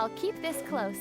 I'll keep this close.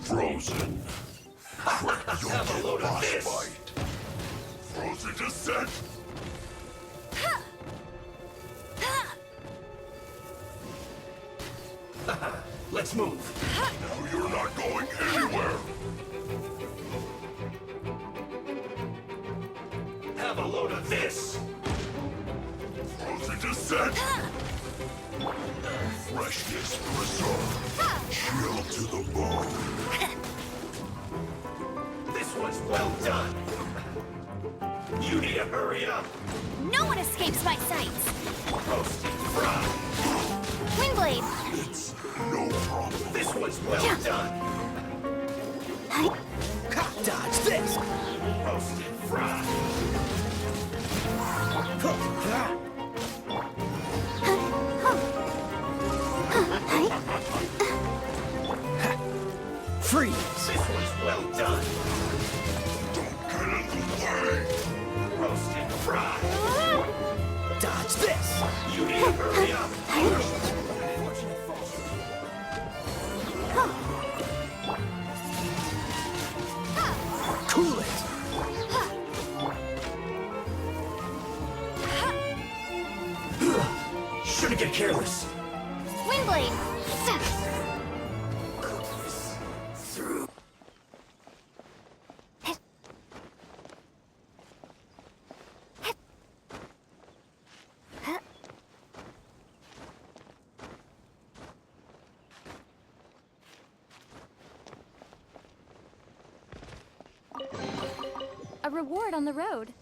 Frozen. Have a load of this. Fight. Frozen descent. Let's move. Now you're not going anywhere. Have a load of this. Frozen descent. Freshness preserved. Chill to the bone. This was well done. You need to hurry up. No one escapes my sights! Roasted fried. Windblade! It's no problem. This was well done. Dodge this. Roasted fried. Freeze. This was well done. Don't get in the way. Roasted fried. Dodge this. You need to hurry up. Cool it. Shouldn't get careless. Windblade! Through. A reward on the road.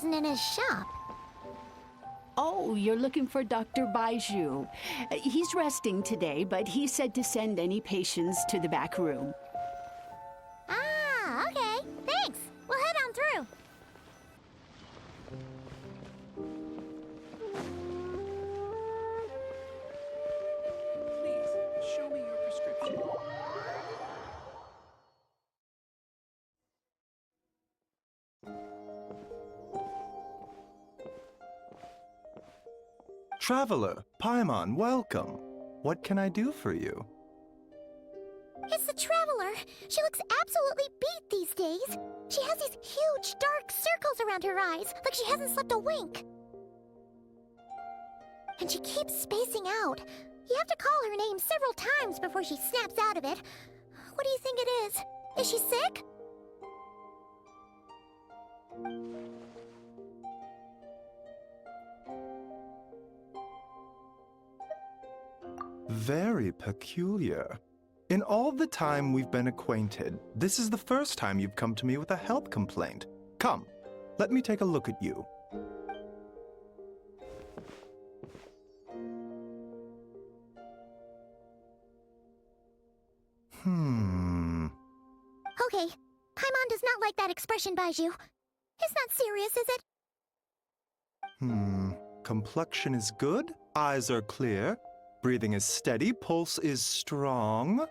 wasn't in his shop. Oh, you're looking for Dr. Baiju. He's resting today, but he said to send any patients to the back room. Ah, okay. Thanks. We'll head on through. Please, show me your prescription. Traveler, Paimon, welcome. What can I do for you? It's the Traveler. She looks absolutely beat these days. She has these huge, dark circles around her eyes, like she hasn't slept a wink. And she keeps spacing out. You have to call her name several times before she snaps out of it. What do you think it is? Is she sick? Very peculiar. In all the time we've been acquainted, this is the first time you've come to me with a health complaint. Come, let me take a look at you. Okay, Paimon does not like that expression, Baiju. It's not serious, is it? Complexion is good, eyes are clear, breathing is steady, pulse is strong.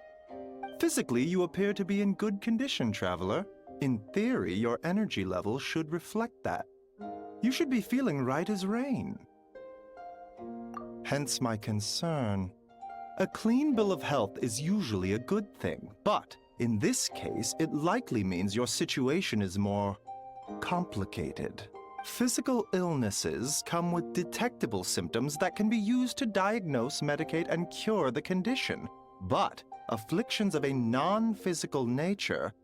Physically, you appear to be in good condition, Traveler. In theory, your energy level should reflect that. You should be feeling right as rain. Hence my concern. A clean bill of health is usually a good thing, but in this case, it likely means your situation is more complicated. Physical illnesses come with detectable symptoms that can be used to diagnose, medicate, and cure the condition. But afflictions of a non-physical nature,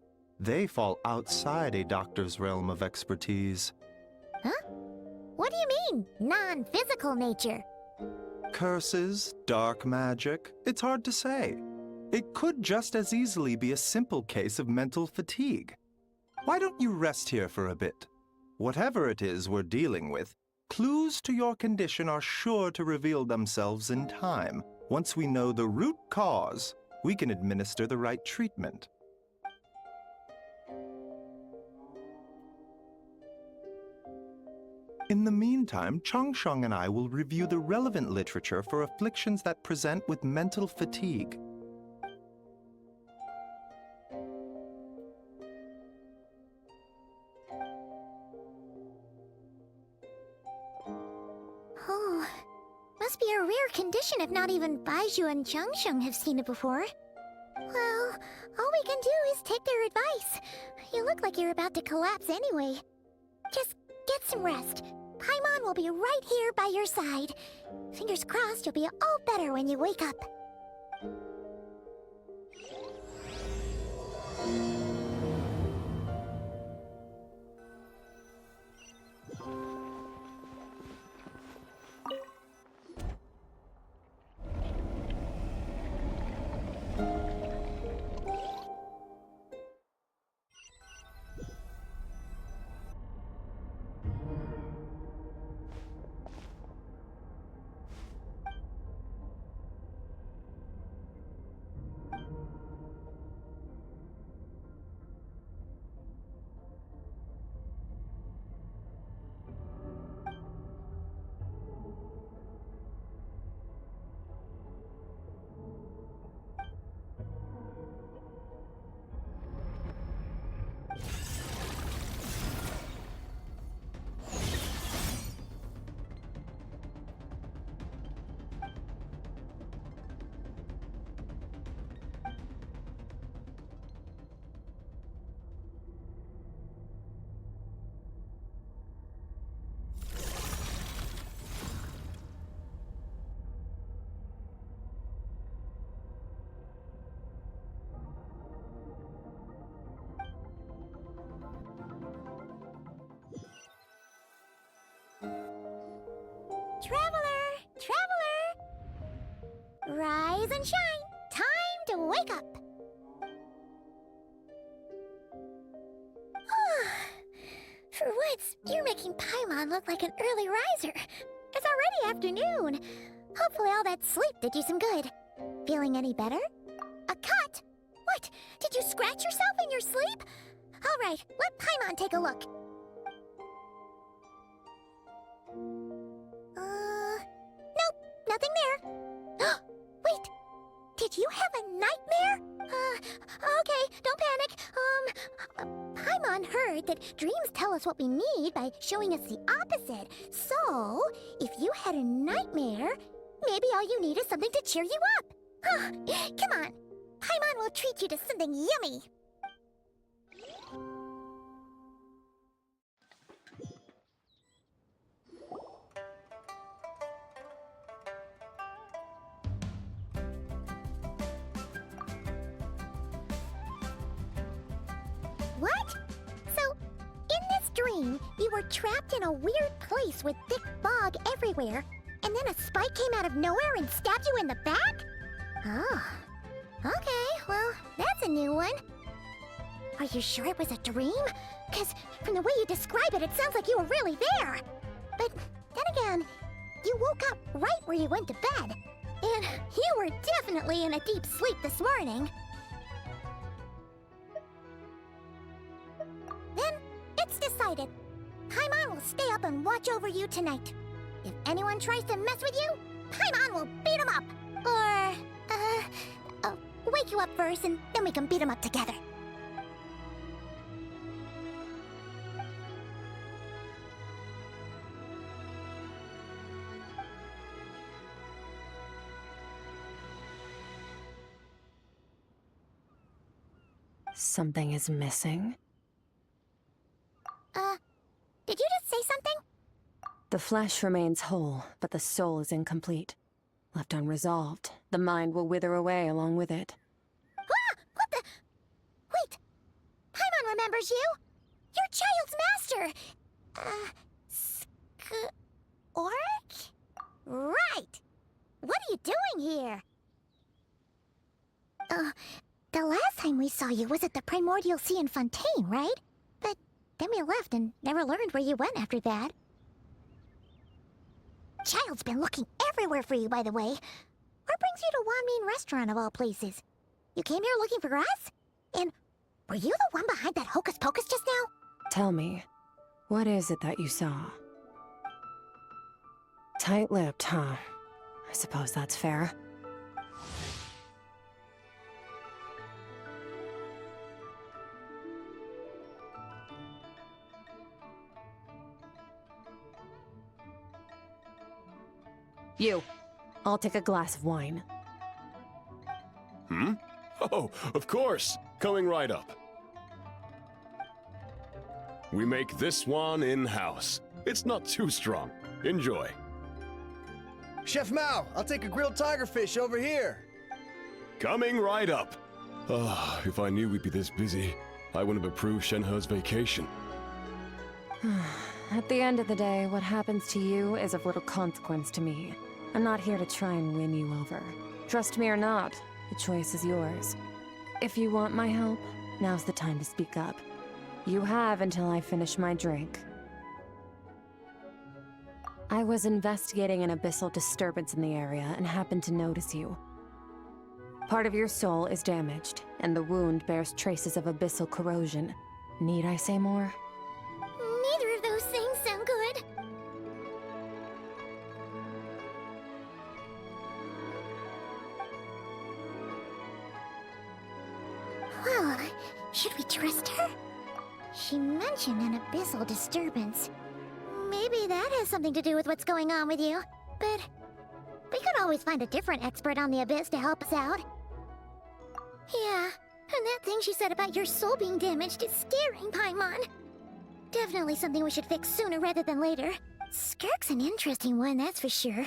they fall outside a doctor's realm of expertise. Huh? What do you mean, non-physical nature? Curses, dark magic, it's hard to say. It could just as easily be a simple case of mental fatigue. Why don't you rest here for a bit? Whatever it is we're dealing with, clues to your condition are sure to reveal themselves in time. Once we know the root cause, we can administer the right treatment. In the meantime, Changsheng and I will review the relevant literature for afflictions that present with mental fatigue. Oh, must be a rare condition if not even Baiju and Changsheng have seen it before. Well, all we can do is take their advice. You look like you're about to collapse anyway. Just get some rest. Paimon will be right here by your side. Fingers crossed you'll be all better when you wake up. Traveler! Rise and shine! Time to wake up! For What's you're making Paimon look like an early riser. It's already afternoon. Hopefully all that sleep did you some good. Feeling any better? A cut? What? Did you scratch yourself in your sleep? All right, let Paimon take a look. Nope, nothing there. Wait, did you have a nightmare? Okay, don't panic. Paimon heard that dreams tell us what we need by showing us the opposite. So, if you had a nightmare, maybe all you need is something to cheer you up. Come on, Paimon will treat you to something yummy. What? So, in this dream, you were trapped in a weird place with thick fog everywhere, and then a spike came out of nowhere and stabbed you in the back? Oh. Okay, well, that's a new one. Are you sure it was a dream? Because from the way you describe it, it sounds like you were really there. But then again, you woke up right where you went to bed. And you were definitely in a deep sleep this morning. Then, it's decided. Paimon will stay up and watch over you tonight. If anyone tries to mess with you, Paimon will beat him up. Or, wake you up first and then we can beat him up together. Something is missing. Did you just say something? The flesh remains whole, but the soul is incomplete. Left unresolved, the mind will wither away along with it. Ah! What the? Wait! Paimon remembers you! Your child's master! Oric? Right! What are you doing here? The last time we saw you was at the Primordial Sea in Fontaine, right? But then we left and never learned where you went after that. Child's been looking everywhere for you, by the way. What brings you to Wanmin Restaurant of all places? You came here looking for us? And were you the one behind that hocus pocus just now? Tell me, what is it that you saw? Tight-lipped, huh? I suppose that's fair. You. I'll take a glass of wine. Hmm? Oh, of course. Coming right up. We make this one in-house. It's not too strong. Enjoy. Chef Mao, I'll take a grilled tigerfish over here. Coming right up. Ah, if I knew we'd be this busy, I wouldn't have approved Shenhe's vacation. At the end of the day, what happens to you is of little consequence to me. I'm not here to try and win you over. Trust me or not, the choice is yours. If you want my help, now's the time to speak up. You have until I finish my drink. I was investigating an abyssal disturbance in the area and happened to notice you. Part of your soul is damaged, and the wound bears traces of abyssal corrosion. Need I say more? Neither of those things sound good. Well, should we trust her? She mentioned an abyssal disturbance. Maybe that has something to do with what's going on with you. But we could always find a different expert on the abyss to help us out. Yeah, and that thing she said about your soul being damaged is scaring, Paimon. Definitely something we should fix sooner rather than later. Skirk's an interesting one, that's for sure.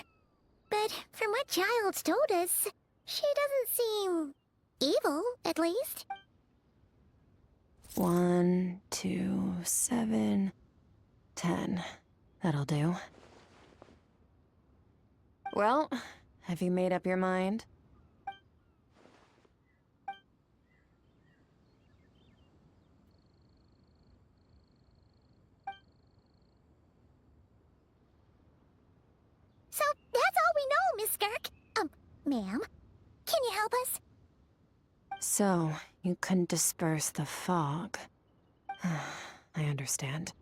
But from what Child's told us, she doesn't seem evil, at least. 1, 2, 7, 10. That'll do. Well, have you made up your mind? Miss Skirk. Ma'am, can you help us? So, you couldn't disperse the fog. I understand.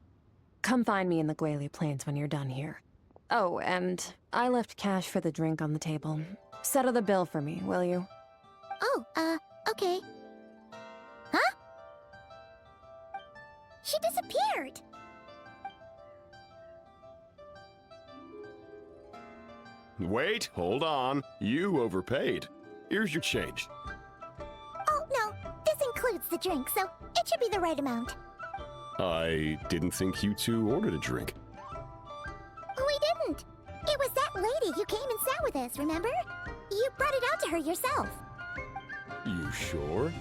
Come find me in the Gwali Plains when you're done here. Oh, and I left cash for the drink on the table. Settle the bill for me, will you? Oh, okay. Huh? She disappeared! Wait, hold on. You overpaid. Here's your change. Oh, no. This includes the drink, so it should be the right amount. I didn't think you two ordered a drink. We didn't. It was that lady who came and sat with us, remember? You brought it out to her yourself. You sure?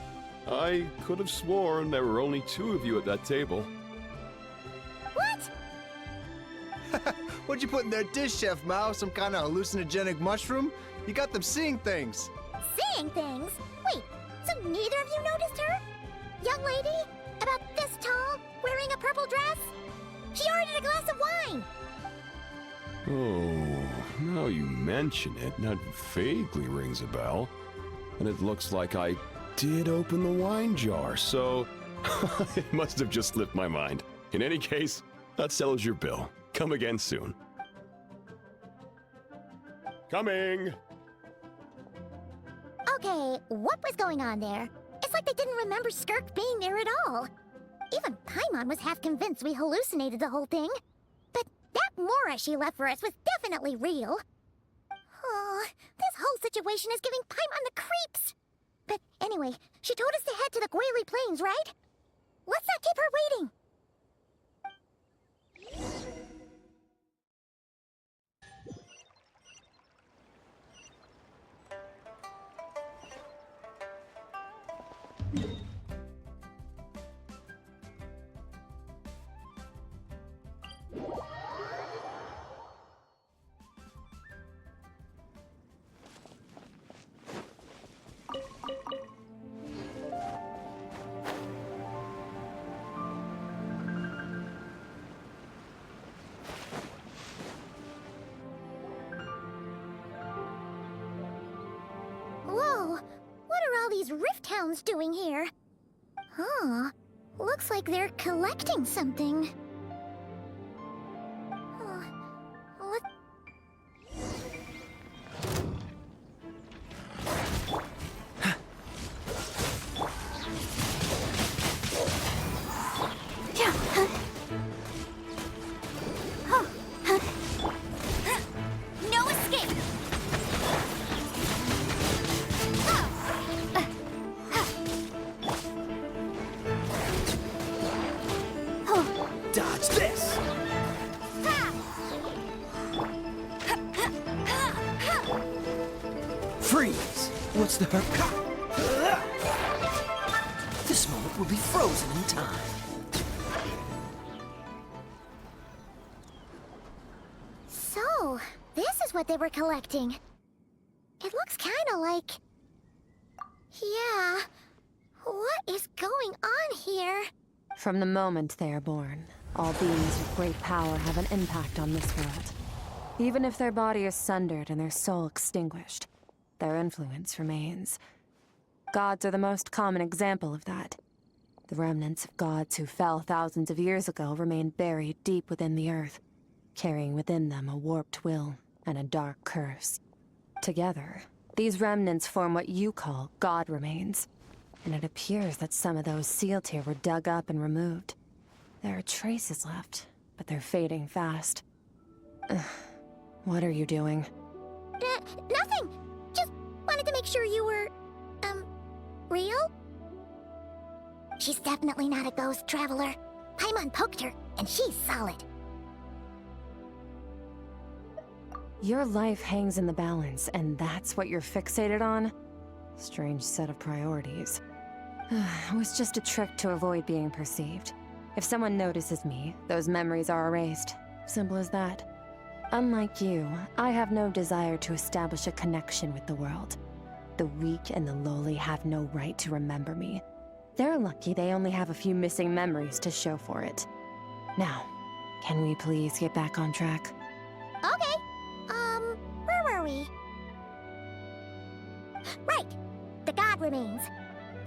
I could have sworn there were only 2 of you at that table. What? What'd you put in their dish, Chef Mao? Some kind of hallucinogenic mushroom? You got them seeing things. Seeing things? Wait, so neither of you noticed her? Young lady? About this tall, wearing a purple dress? She ordered a glass of wine! Oh, now you mention it, that vaguely rings a bell. And it looks like I did open the wine jar, so it must have just slipped my mind. In any case, that settles your bill. Come again soon. Coming! Okay, what was going on there? It's like they didn't remember Skirk being there at all. Even Paimon was half convinced we hallucinated the whole thing. But that Mora she left for us was definitely real. Oh, this whole situation is giving Paimon the creeps. But anyway, she told us to head to the Gwali Plains, right? Let's not keep her waiting. Whoa, what are all these rift hounds doing here? Huh, looks like they're collecting something. What? No escape! Dodge this! Freeze! What's the hurry? This moment will be frozen in time. So, this is what they were collecting. It looks kinda like... Yeah, what is going on here? From the moment they are born, all beings with great power have an impact on this world. Even if their body is sundered and their soul extinguished, their influence remains. Gods are the most common example of that. The remnants of gods who fell thousands of years ago remain buried deep within the earth, carrying within them a warped will and a dark curse. Together, these remnants form what you call god remains. And it appears that some of those sealed here were dug up and removed. There are traces left, but they're fading fast. What are you doing? Nothing! Just wanted to make sure you were, real? She's definitely not a ghost traveler. Paimon poked her, and she's solid. Your life hangs in the balance, and that's what you're fixated on? Strange set of priorities. It was just a trick to avoid being perceived. If someone notices me, those memories are erased. Simple as that. Unlike you, I have no desire to establish a connection with the world. The weak and the lowly have no right to remember me. They're lucky they only have a few missing memories to show for it. Now, can we please get back on track? Okay. Where were we? god remains.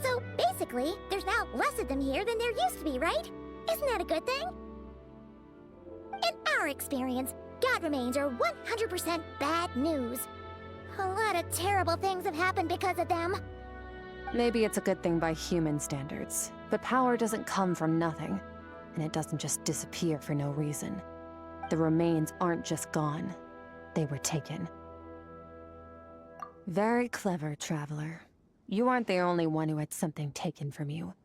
So basically, there's now less of them here than there used to be, right? Isn't that a good thing? In our experience, god remains are 100% bad news. A lot of terrible things have happened because of them. Maybe it's a good thing by human standards, but power doesn't come from nothing, and it doesn't just disappear for no reason. The remains aren't just gone, they were taken. Very clever, Traveler. You aren't the only one who had something taken from you.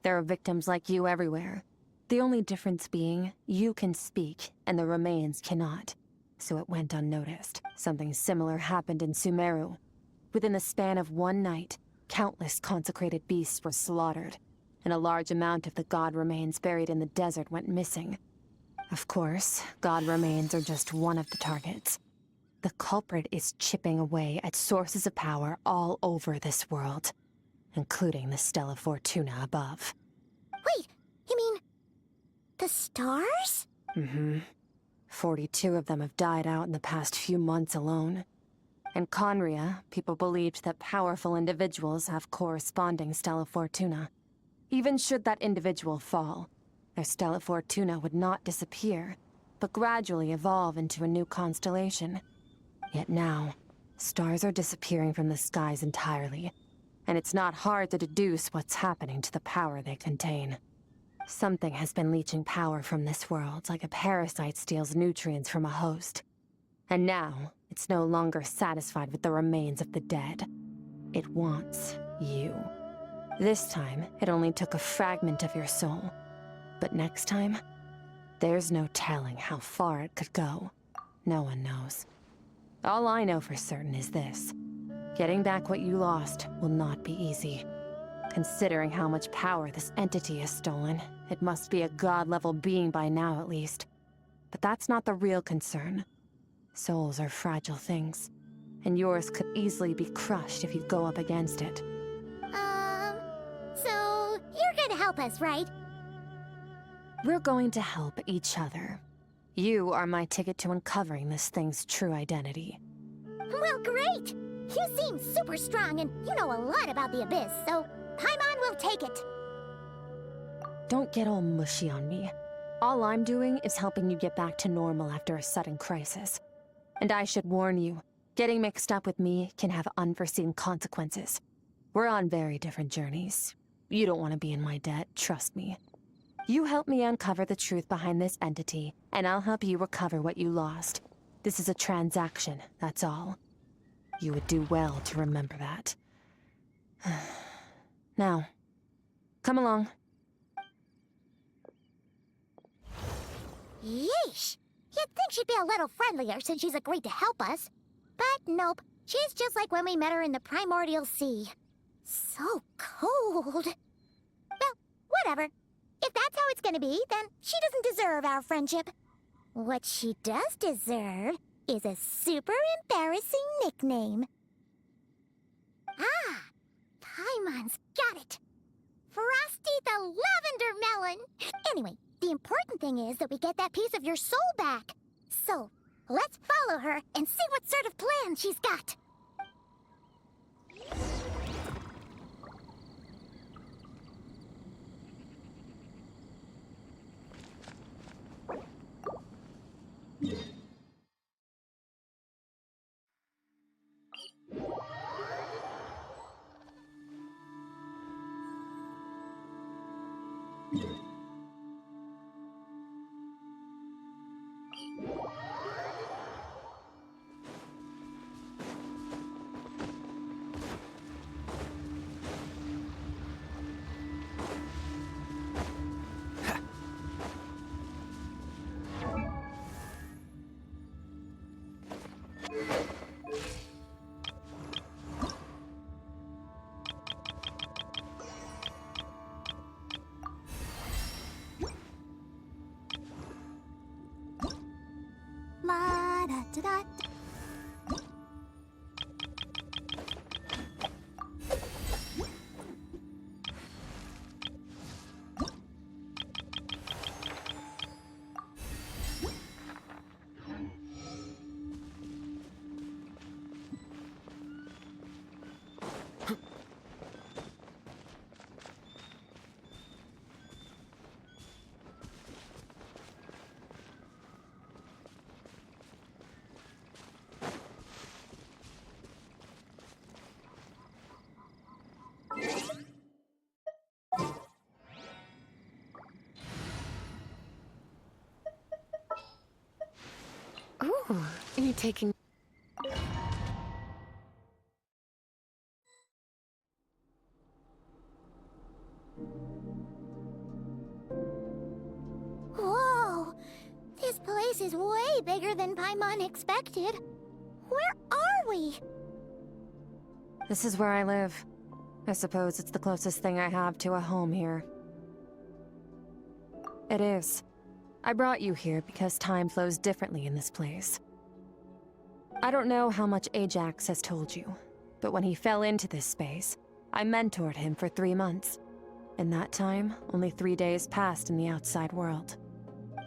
There are victims like you everywhere. The only difference being, you can speak, and the remains cannot. So it went unnoticed. Something similar happened in Sumeru. Within the span of one night, countless consecrated beasts were slaughtered, and a large amount of the god remains buried in the desert went missing. Of course, god remains are just one of the targets. The culprit is chipping away at sources of power all over this world, including the Stella Fortuna above. Wait, you mean... the stars? Mm-hmm. 42 of them have died out in the past few months alone. In Conria, people believed that powerful individuals have corresponding Stella Fortuna. Even should that individual fall, their Stella Fortuna would not disappear, but gradually evolve into a new constellation. Yet now, stars are disappearing from the skies entirely, and it's not hard to deduce what's happening to the power they contain. Something has been leeching power from this world like a parasite steals nutrients from a host. And now, it's no longer satisfied with the remains of the dead. It wants you. This time, it only took a fragment of your soul. But next time, there's no telling how far it could go. No one knows. All I know for certain is this. Getting back what you lost will not be easy. Considering how much power this entity has stolen, it must be a god-level being by now at least. But that's not the real concern. Souls are fragile things, and yours could easily be crushed if you go up against it. So you're gonna help us, right? We're going to help each other. You are my ticket to uncovering this thing's true identity. Well, great! You seem super strong and you know a lot about the Abyss, so Paimon will take it. Don't get all mushy on me. All I'm doing is helping you get back to normal after a sudden crisis. And I should warn you, getting mixed up with me can have unforeseen consequences. We're on very different journeys. You don't want to be in my debt, trust me. You help me uncover the truth behind this entity, and I'll help you recover what you lost. This is a transaction, that's all. You would do well to remember that. Now, come along. Yeesh! You'd think she'd be a little friendlier since she's agreed to help us. But nope, she's just like when we met her in the Primordial Sea. So cold. Well, whatever. If that's how it's gonna be, then she doesn't deserve our friendship. What she does deserve is a super embarrassing nickname. Ah! Paimon's got it! Frosty the Lavender Melon! Anyway, the important thing is that we get that piece of your soul back. So, let's follow her and see what sort of plan she's got. taking... Whoa! This place is way bigger than Paimon expected. Where are we? This is where I live. I suppose it's the closest thing I have to a home here. It is. I brought you here because time flows differently in this place. I don't know how much Ajax has told you, but when he fell into this space, I mentored him for 3 months. In that time, only 3 days passed in the outside world.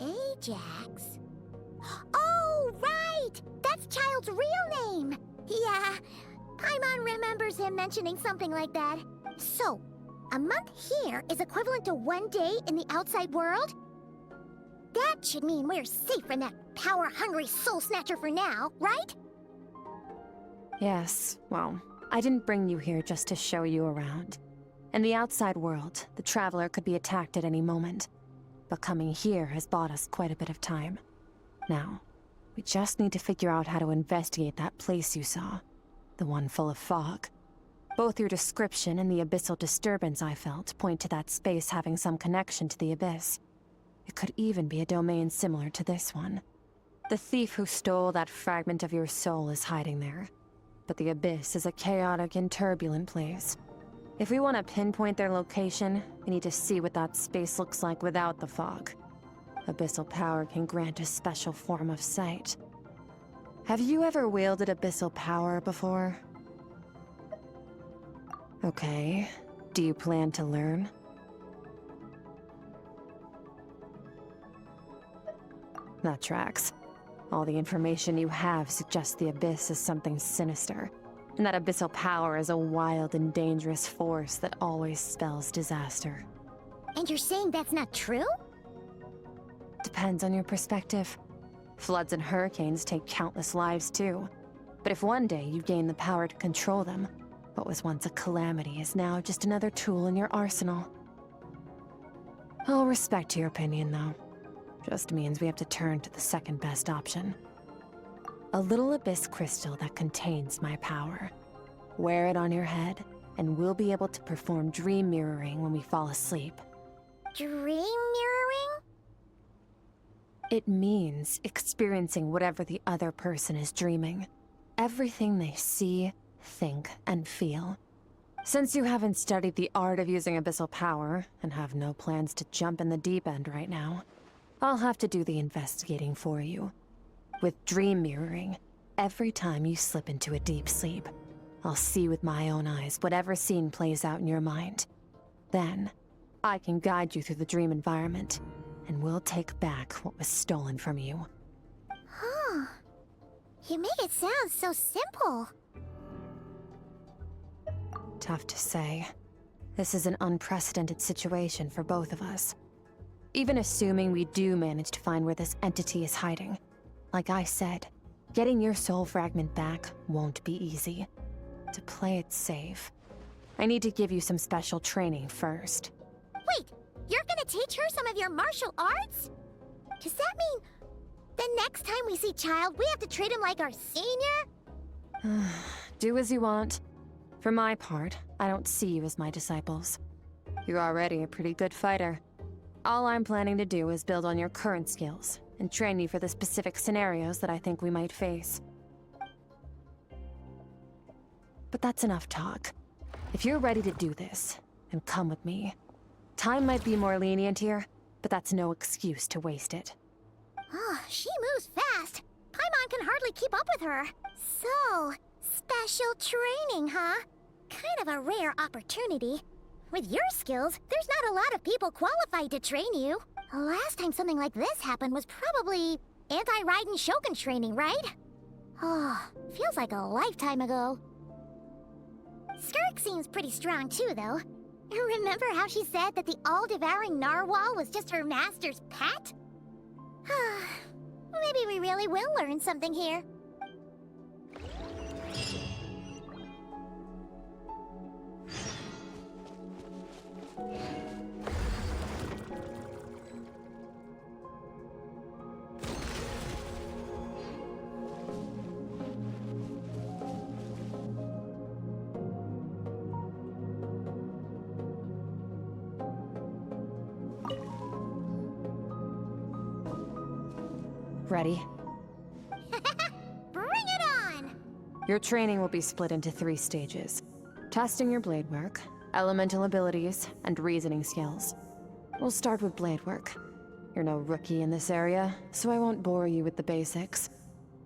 Ajax? Oh, right! That's Child's real name! Yeah, Paimon remembers him mentioning something like that. So, a month here is equivalent to 1 day in the outside world? That should mean we're safe from that power-hungry soul snatcher for now, right? Yes, well, I didn't bring you here just to show you around. In the outside world, the Traveler could be attacked at any moment. But coming here has bought us quite a bit of time. Now, we just need to figure out how to investigate that place you saw. The one full of fog. Both your description and the abyssal disturbance I felt point to that space having some connection to the Abyss. It could even be a domain similar to this one. The thief who stole that fragment of your soul is hiding there. But the Abyss is a chaotic and turbulent place. If we want to pinpoint their location, we need to see what that space looks like without the fog. Abyssal power can grant a special form of sight. Have you ever wielded abyssal power before? Okay. Do you plan to learn? That tracks. All the information you have suggests the Abyss is something sinister, and that abyssal power is a wild and dangerous force that always spells disaster. And you're saying that's not true? Depends on your perspective. Floods and hurricanes take countless lives too. But if one day you gain the power to control them, what was once a calamity is now just another tool in your arsenal. I'll respect your opinion, though. Just means we have to turn to the second best option. A little abyss crystal that contains my power. Wear it on your head, and we'll be able to perform dream mirroring when we fall asleep. Dream mirroring? It means experiencing whatever the other person is dreaming. Everything they see, think, and feel. Since you haven't studied the art of using abyssal power, and have no plans to jump in the deep end right now, I'll have to do the investigating for you. With dream mirroring, every time you slip into a deep sleep, I'll see with my own eyes whatever scene plays out in your mind. Then, I can guide you through the dream environment, and we'll take back what was stolen from you. Huh. You make it sound so simple. Tough to say. This is an unprecedented situation for both of us. Even assuming we do manage to find where this entity is hiding, like I said, getting your soul fragment back won't be easy. To play it safe, I need to give you some special training first. Wait, you're gonna teach her some of your martial arts? Does that mean the next time we see Child, we have to treat him like our senior? Do as you want. For my part, I don't see you as my disciples. You're already a pretty good fighter. All I'm planning to do is build on your current skills, and train you for the specific scenarios that I think we might face. But that's enough talk. If you're ready to do this, then come with me. Time might be more lenient here, but that's no excuse to waste it. Oh, she moves fast. Paimon can hardly keep up with her. So, special training, huh? Kind of a rare opportunity. With your skills, there's not a lot of people qualified to train you. The last time something like this happened was probably anti-Raiden Shogun training, right? Oh, feels like a lifetime ago. Skirk seems pretty strong too, though. Remember how she said that the all-devouring narwhal was just her master's pet? Maybe we really will learn something here. Ready? Bring it on! Your training will be split into 3 stages. Testing your blade work, elemental abilities, and reasoning skills. We'll start with blade work. You're no rookie in this area, so I won't bore you with the basics.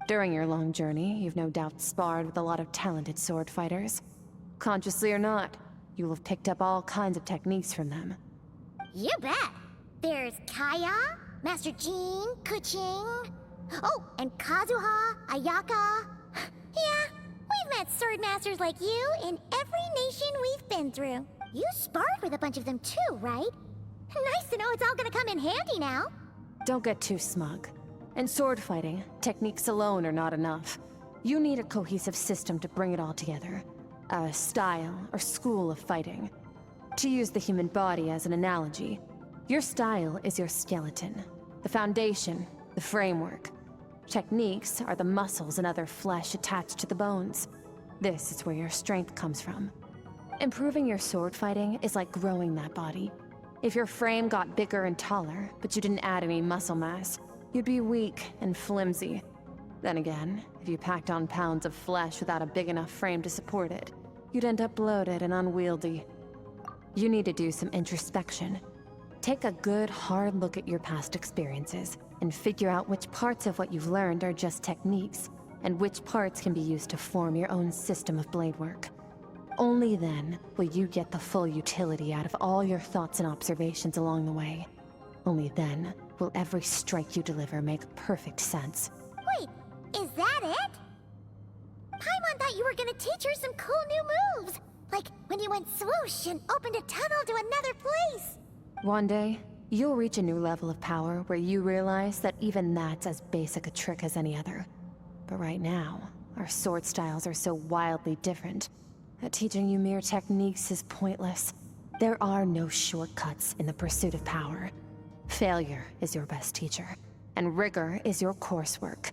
During your long journey, you've no doubt sparred with a lot of talented sword fighters. Consciously or not, you will have picked up all kinds of techniques from them. You bet! There's Kaya, Master Jean, Kuching... Oh, and Kazuha, Ayaka... Yeah, we've met sword masters like you in every nation we've been through. You sparred with a bunch of them too, right? Nice to know it's all gonna come in handy now. Don't get too smug. In sword fighting, techniques alone are not enough. You need a cohesive system to bring it all together. A style or school of fighting. To use the human body as an analogy, your style is your skeleton, the foundation, the framework. Techniques are the muscles and other flesh attached to the bones. This is where your strength comes from. Improving your sword fighting is like growing that body. If your frame got bigger and taller, but you didn't add any muscle mass, you'd be weak and flimsy. Then again, if you packed on pounds of flesh without a big enough frame to support it, you'd end up bloated and unwieldy. You need to do some introspection. Take a good, hard look at your past experiences and figure out which parts of what you've learned are just techniques, and which parts can be used to form your own system of blade work. Only then will you get the full utility out of all your thoughts and observations along the way. Only then will every strike you deliver make perfect sense. Wait, is that it? Paimon thought you were gonna teach her some cool new moves. Like when you went swoosh and opened a tunnel to another place. One day, you'll reach a new level of power where you realize that even that's as basic a trick as any other. But right now, our sword styles are so wildly different that teaching you mere techniques is pointless. There are no shortcuts in the pursuit of power. Failure is your best teacher, and rigor is your coursework.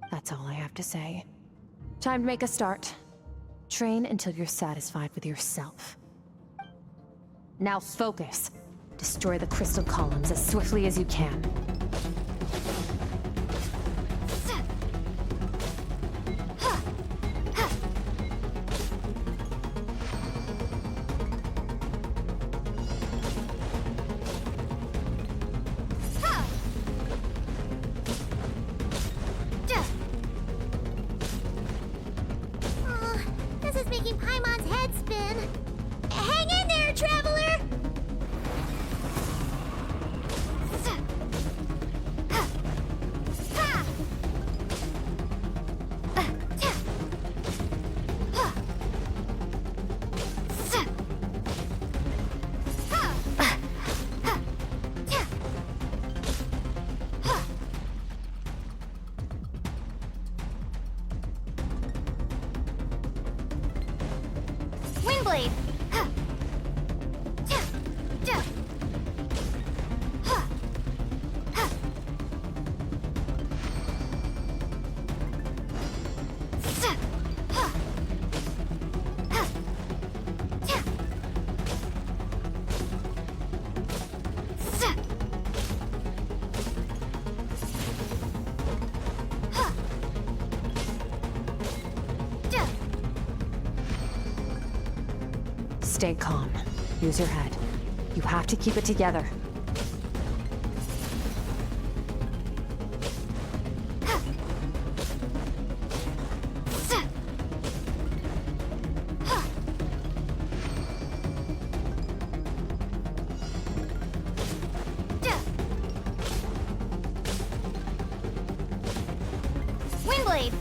That's all I have to say. Time to make a start. Train until you're satisfied with yourself. Now focus. Destroy the crystal columns as swiftly as you can. This is making Paimon's head spin. Hang in there, traveler! Windblade! Stay calm. Use your head. You have to keep it together. Windblade!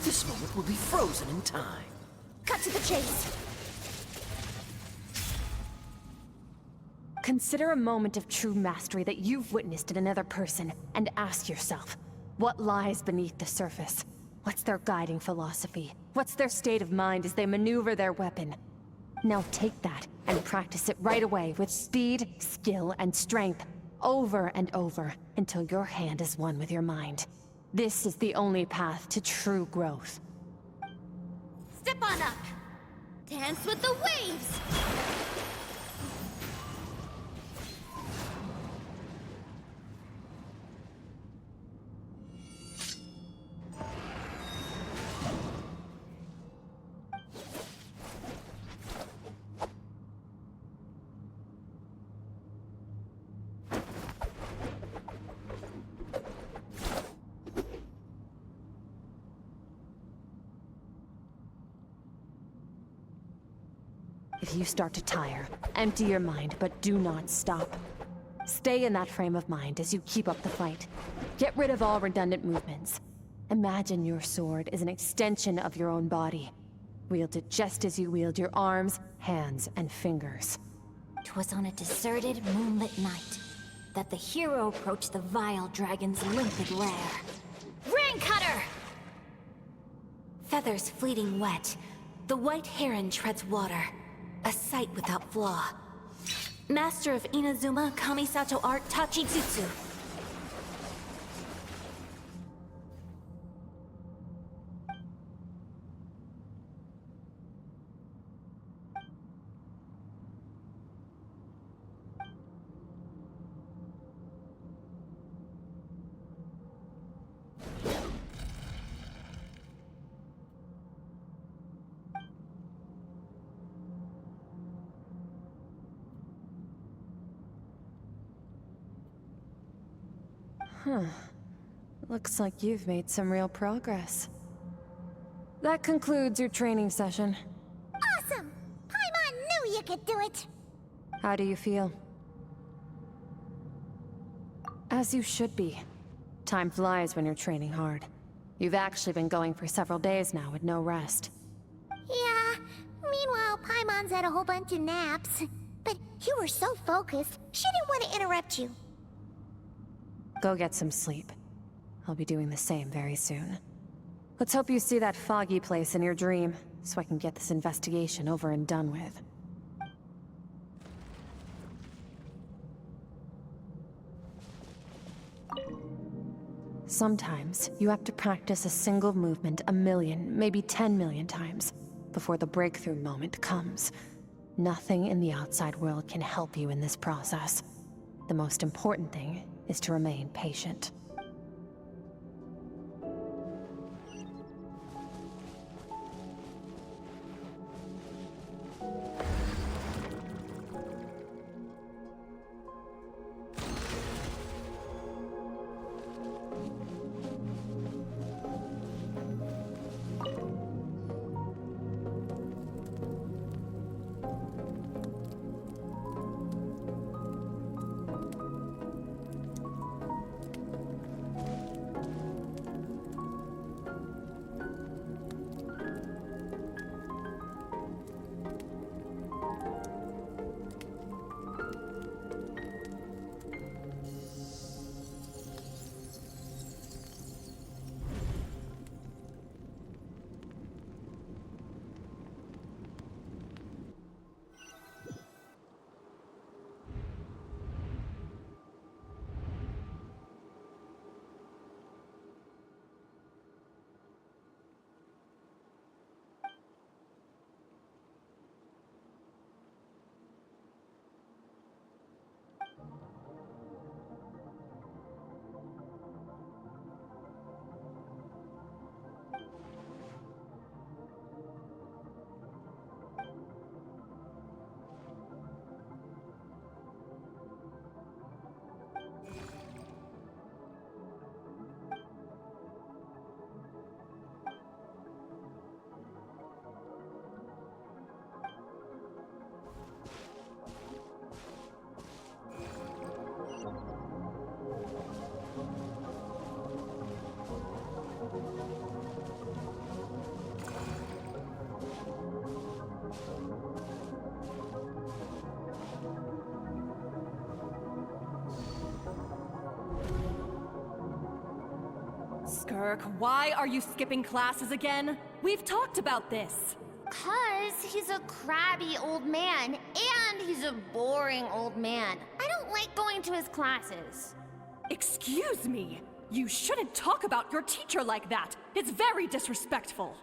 This moment will be frozen in time. Cut to the chase. Consider a moment of true mastery that you've witnessed in another person, and ask yourself, what lies beneath the surface? What's their guiding philosophy? What's their state of mind as they maneuver their weapon? Now take that and practice it right away with speed, skill, and strength, over and over, until your hand is one with your mind. This is the only path to true growth. Step on up. Dance with the waves. If you start to tire, empty your mind, but do not stop. Stay in that frame of mind as you keep up the fight. Get rid of all redundant movements. Imagine your sword is an extension of your own body. Wield it just as you wield your arms, hands, and fingers. 'Twas on a deserted, moonlit night that the hero approached the vile dragon's limpid lair. Rain Cutter! Feathers fleeting wet, the white heron treads water. A sight without flaw. Master of Inazuma Kamisato art Tachijutsu. Looks like you've made some real progress. That concludes your training session. Awesome! Paimon knew you could do it! How do you feel? As you should be. Time flies when you're training hard. You've actually been going for several days now with no rest. Yeah, meanwhile Paimon's had a whole bunch of naps. But you were so focused, she didn't want to interrupt you. Go get some sleep. I'll be doing the same very soon. Let's hope you see that foggy place in your dream, so I can get this investigation over and done with. Sometimes, you have to practice a single movement 1,000,000, maybe 10,000,000 times, before the breakthrough moment comes. Nothing in the outside world can help you in this process. The most important thing is to remain patient. Skirk, why are you skipping classes again? We've talked about this. 'Cause he's a crabby old man, and he's a boring old man. I don't like going to his classes. Excuse me. You shouldn't talk about your teacher like that. It's very disrespectful.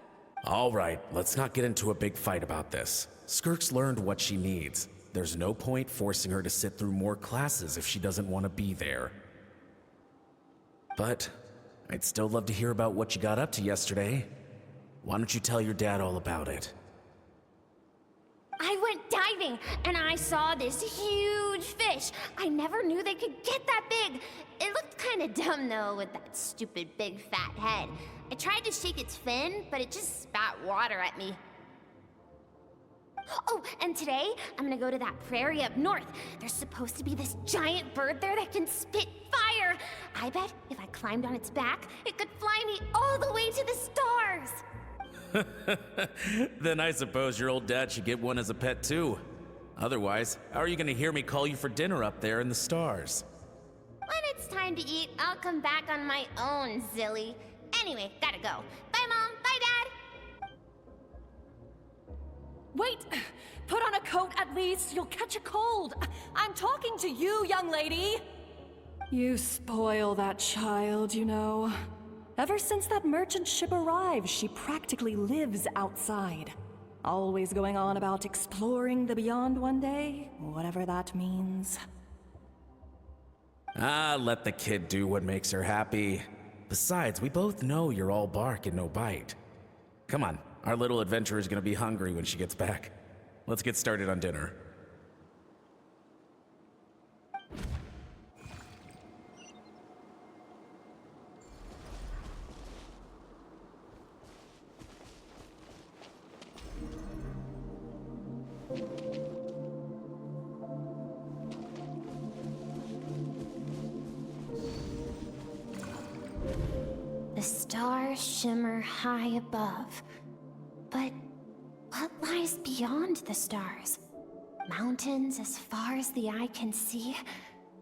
All right, let's not get into a big fight about this. Skirk's learned what she needs. There's no point forcing her to sit through more classes if she doesn't want to be there. But I'd still love to hear about what you got up to yesterday. Why don't you tell your dad all about it? I went diving, and I saw this huge fish. I never knew they could get that big. It looked kind of dumb, though, with that stupid big fat head. I tried to shake its fin, but it just spat water at me. Oh, and today, I'm gonna go to that prairie up north. There's supposed to be this giant bird there that can spit fire. I bet if I climbed on its back, it could fly me all the way to the stars. Then I suppose your old dad should get one as a pet too. Otherwise, how are you gonna hear me call you for dinner up there in the stars? When it's time to eat, I'll come back on my own, Zilly. Anyway, gotta go. Bye, Mom. Bye, Dad. Wait! Put on a coat at least. You'll catch a cold. I'm talking to you, young lady. You spoil that child, you know. Ever since that merchant ship arrived, she practically lives outside. Always going on about exploring the beyond one day, whatever that means. Ah, let the kid do what makes her happy. Besides, we both know you're all bark and no bite. Come on, our little adventurer's gonna be hungry when she gets back. Let's get started on dinner. The stars shimmer high above. But what lies beyond the stars? Mountains as far as the eye can see?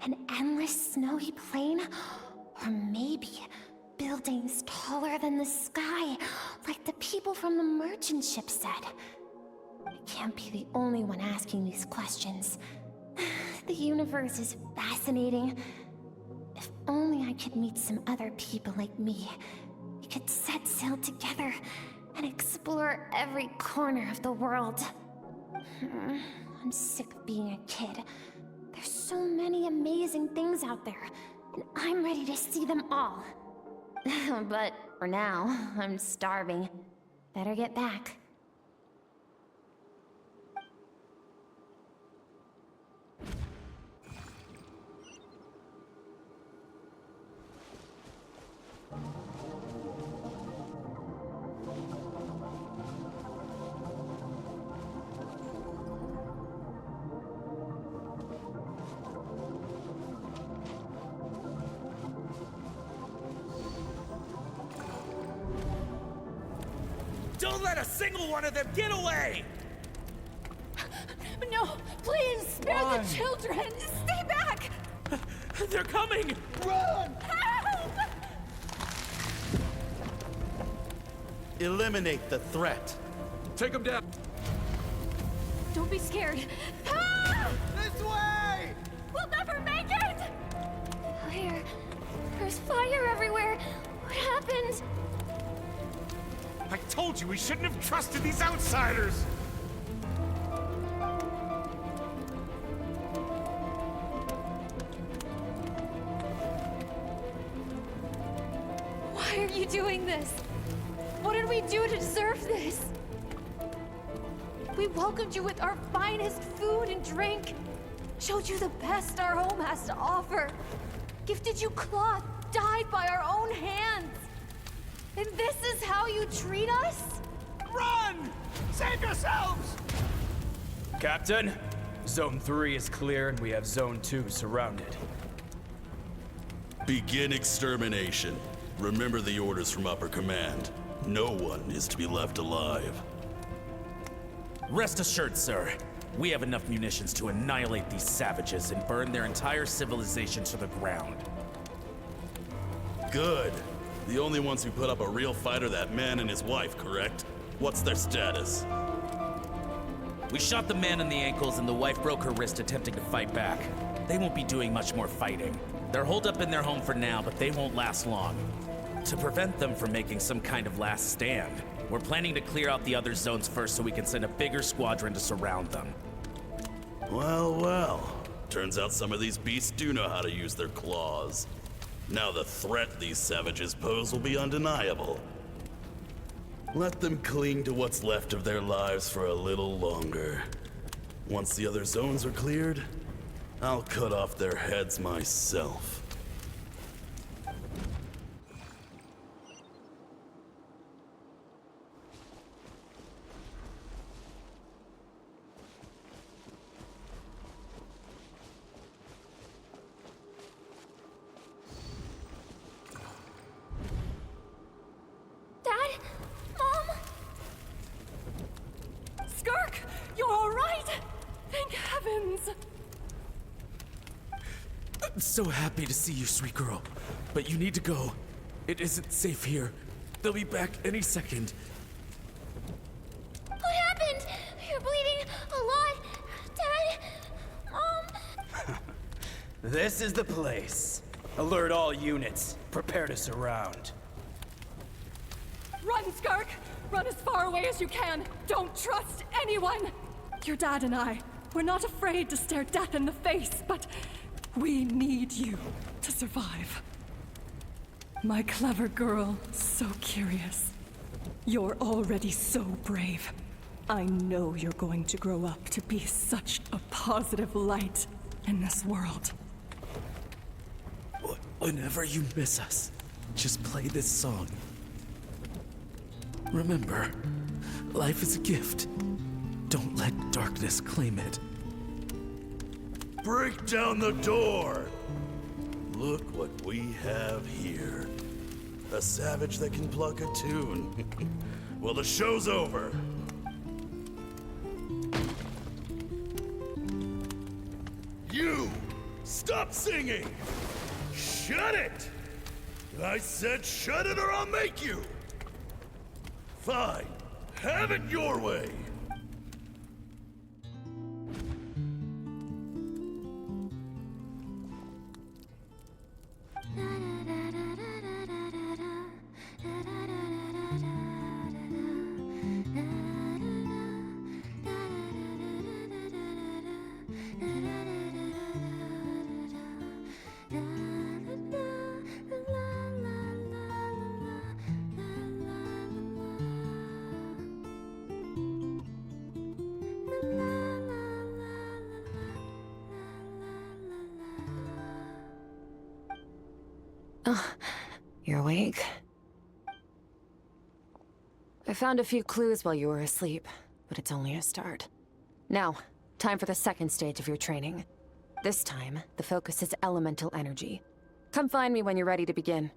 An endless snowy plain? Or maybe buildings taller than the sky, like the people from the merchant ship said? I can't be the only one asking these questions. The universe is fascinating. If only I could meet some other people like me. We could set sail together and explore every corner of the world. I'm sick of being a kid. There's so many amazing things out there, and I'm ready to see them all. But for now, I'm starving. Better get back. Don't let a single one of them get away! No, please, spare the children! Stay back! They're coming! Run! Help! Eliminate the threat. Take them down. Don't be scared. Ah! This way! We'll never make it! Where? There's fire everywhere. What happened? I told you we shouldn't have trusted these outsiders! Why are you doing this? What did we do to deserve this? We welcomed you with our finest food and drink, showed you the best our home has to offer, gifted you cloth dyed by our own hands. And this is how you treat us? Run! Save yourselves! Captain, Zone 3 is clear and we have Zone 2 surrounded. Begin extermination. Remember the orders from upper command. No one is to be left alive. Rest assured, sir. We have enough munitions to annihilate these savages and burn their entire civilization to the ground. Good. The only ones who put up a real fight are that man and his wife, correct? What's their status? We shot the man in the ankles and the wife broke her wrist attempting to fight back. They won't be doing much more fighting. They're holed up in their home for now, but they won't last long. To prevent them from making some kind of last stand, we're planning to clear out the other zones first so we can send a bigger squadron to surround them. Well, well. Turns out some of these beasts do know how to use their claws. Now the threat these savages pose will be undeniable. Let them cling to what's left of their lives for a little longer. Once the other zones are cleared, I'll cut off their heads myself. Dad? Mom? Skirk, you're all right? Thank heavens. I'm so happy to see you, sweet girl. But you need to go. It isn't safe here. They'll be back any second. What happened? You're bleeding a lot. Dad? Mom? This is the place. Alert all units. Prepare to surround. Run, Skirk! Run as far away as you can! Don't trust anyone! Your dad and I, we're not afraid to stare death in the face, but we need you to survive. My clever girl, so curious. You're already so brave. I know you're going to grow up to be such a positive light in this world. Whenever you miss us, just play this song. Remember, life is a gift. Don't let darkness claim it. Break down the door! Look what we have here. A savage that can pluck a tune. Well, the show's over. You! Stop singing! Shut it! I said shut it or I'll make you! Fine. Have it your way. You're awake? I found a few clues while you were asleep, but it's only a start. Now, time for the second stage of your training. This time, the focus is elemental energy. Come find me when you're ready to begin.